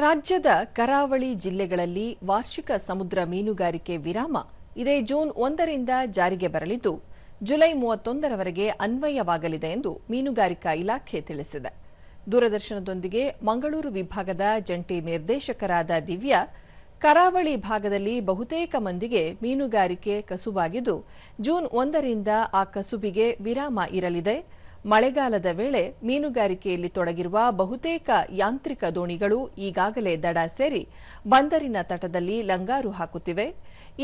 ರಾಜ್ಯದ ಕರಾವಳಿ ಜಿಲ್ಲೆಗಳಲ್ಲಿ ವಾರ್ಷಿಕ ಸಮುದ್ರ ಮೀನುಗಾರಿಕೆ ವಿರಾಮ ಇದೇ ಜೂನ್ 1ರಿಂದ ಜಾರಿಗೆ ಬರಲಿದ್ದು ಜುಲೈ 31ರವರೆಗೆ ಅನ್ವಯವಾಗಲಿದೆ ಎಂದು ಮೀನುಗಾರಿಕಾ ಇಲಾಖೆ ತಿಳಿಸಿದೆ. ದೂರದರ್ಶನದೊಂದಿಗೆ ಮಂಗಳೂರು ವಿಭಾಗದ ಜಂಟಿ ನಿರ್ದೇಶಕರಾದ ದಿವ್ಯಾ, ಕರಾವಳಿ ಭಾಗದಲ್ಲಿ ಬಹುತೇಕ ಮಂದಿಗೆ ಮೀನುಗಾರಿಕೆ ಕಸುಬಾಗಿದ್ದು ಜೂನ್ 1ರಿಂದ ಆ ಕಸುಬಿಗೆ ವಿರಾಮ ಇರಲಿದೆ. ಮಳೆಗಾಲದ ವೇಳೆ ಮೀನುಗಾರಿಕೆಯಲ್ಲಿ ತೊಡಗಿರುವ ಬಹುತೇಕ ಯಾಂತ್ರಿಕ ದೋಣಿಗಳು ಈಗಾಗಲೇ ದಡ ಸೇರಿ ಬಂದರಿನ ತಟದಲ್ಲಿ ಲಂಗಾರು ಹಾಕುತ್ತಿವೆ.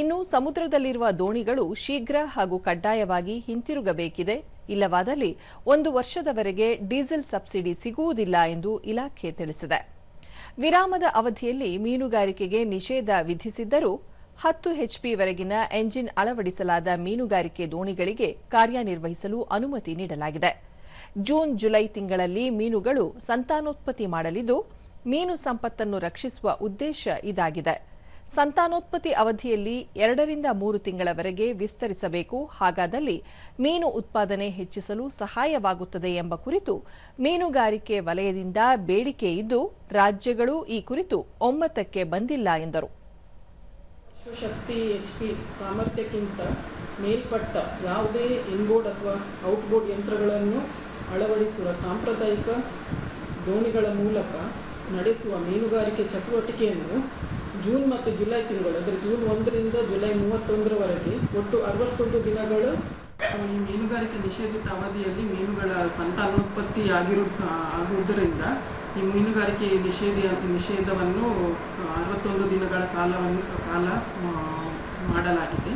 ಇನ್ನು ಸಮುದ್ರದಲ್ಲಿರುವ ದೋಣಿಗಳು ಶೀಘ್ರ ಹಾಗೂ ಕಡ್ಡಾಯವಾಗಿ ಹಿಂತಿರುಗಬೇಕಿದೆ. ಇಲ್ಲವಾದಲ್ಲಿ 1 ವರ್ಷದವರೆಗೆ ಡೀಸೆಲ್ ಸಬ್ಸಿಡಿ ಸಿಗುವುದಿಲ್ಲ ಎಂದು ಇಲಾಖೆ ತಿಳಿಸಿದೆ. ವಿರಾಮದ ಅವಧಿಯಲ್ಲಿ ಮೀನುಗಾರಿಕೆಗೆ ನಿಷೇಧ ವಿಧಿಸಿದ್ದರೂ 10 ಎಚ್ಪಿವರೆಗಿನ ಎಂಜಿನ್ ಅಳವಡಿಸಲಾದ ಮೀನುಗಾರಿಕೆ ದೋಣಿಗಳಿಗೆ ಕಾರ್ಯನಿರ್ವಹಿಸಲು ಅನುಮತಿ ನೀಡಲಾಗಿದೆ. ಜೂನ್ ಜುಲೈ ತಿಂಗಳಲ್ಲಿ ಮೀನುಗಳು ಸಂತಾನೋತ್ಪತ್ತಿ ಮಾಡಲಿದ್ದು ಮೀನು ಸಂಪತ್ತನ್ನು ರಕ್ಷಿಸುವ ಉದ್ದೇಶ ಇದಾಗಿದೆ. ಸಂತಾನೋತ್ಪತ್ತಿ ಅವಧಿಯಲ್ಲಿ 2 ರಿಂದ 3 ತಿಂಗಳವರೆಗೆ ವಿಸ್ತರಿಸಬೇಕು. ಹಾಗಾದಲ್ಲಿ ಮೀನು ಉತ್ಪಾದನೆ ಹೆಚ್ಚಿಸಲು ಸಹಾಯವಾಗುತ್ತದೆ ಎಂಬ ಕುರಿತು ಮೀನುಗಾರಿಕೆ ವಲಯದಿಂದ ಬೇಡಿಕೆ ಇದ್ದು ರಾಜ್ಯಗಳು ಈ ಕುರಿತು ಒಮ್ಮತಕ್ಕೆ ಬಂದಿಲ್ಲ ಎಂದರು. ಶಕ್ತಿ ಎಚ್ಪಿ ಸಾಮರ್ಥ್ಯಕ್ಕಿಂತ ಮೇಲ್ಪಟ್ಟ ಯಾವುದೇ ಇನ್ಬೋರ್ಡ್ ಅಥವಾ ಔಟ್ಬೋರ್ಡ್ ಯಂತ್ರಗಳನ್ನು ಅಳವಡಿಸುವ ಸಾಂಪ್ರದಾಯಿಕ ದೋಣಿಗಳ ಮೂಲಕ ನಡೆಸುವ ಮೀನುಗಾರಿಕೆ ಚಟುವಟಿಕೆಯನ್ನು ಜೂನ್ ಮತ್ತು ಜುಲೈ ತಿಂಗಳು, ಅಂದರೆ ಜೂನ್ 1ರಿಂದ ಜುಲೈ 31ರವರೆಗೆ ಒಟ್ಟು 61 ದಿನಗಳು ಈ ಮೀನುಗಾರಿಕೆ ನಿಷೇಧಿತ ಅವಧಿಯಲ್ಲಿ ಮೀನುಗಳ ಸಂತಾನೋತ್ಪತ್ತಿ ಆಗುವುದರಿಂದ ಈ ಮೀನುಗಾರಿಕೆ ನಿಷೇಧವನ್ನು 61 ದಿನಗಳ ಕಾಲ ಮಾಡಲಾಗಿದೆ.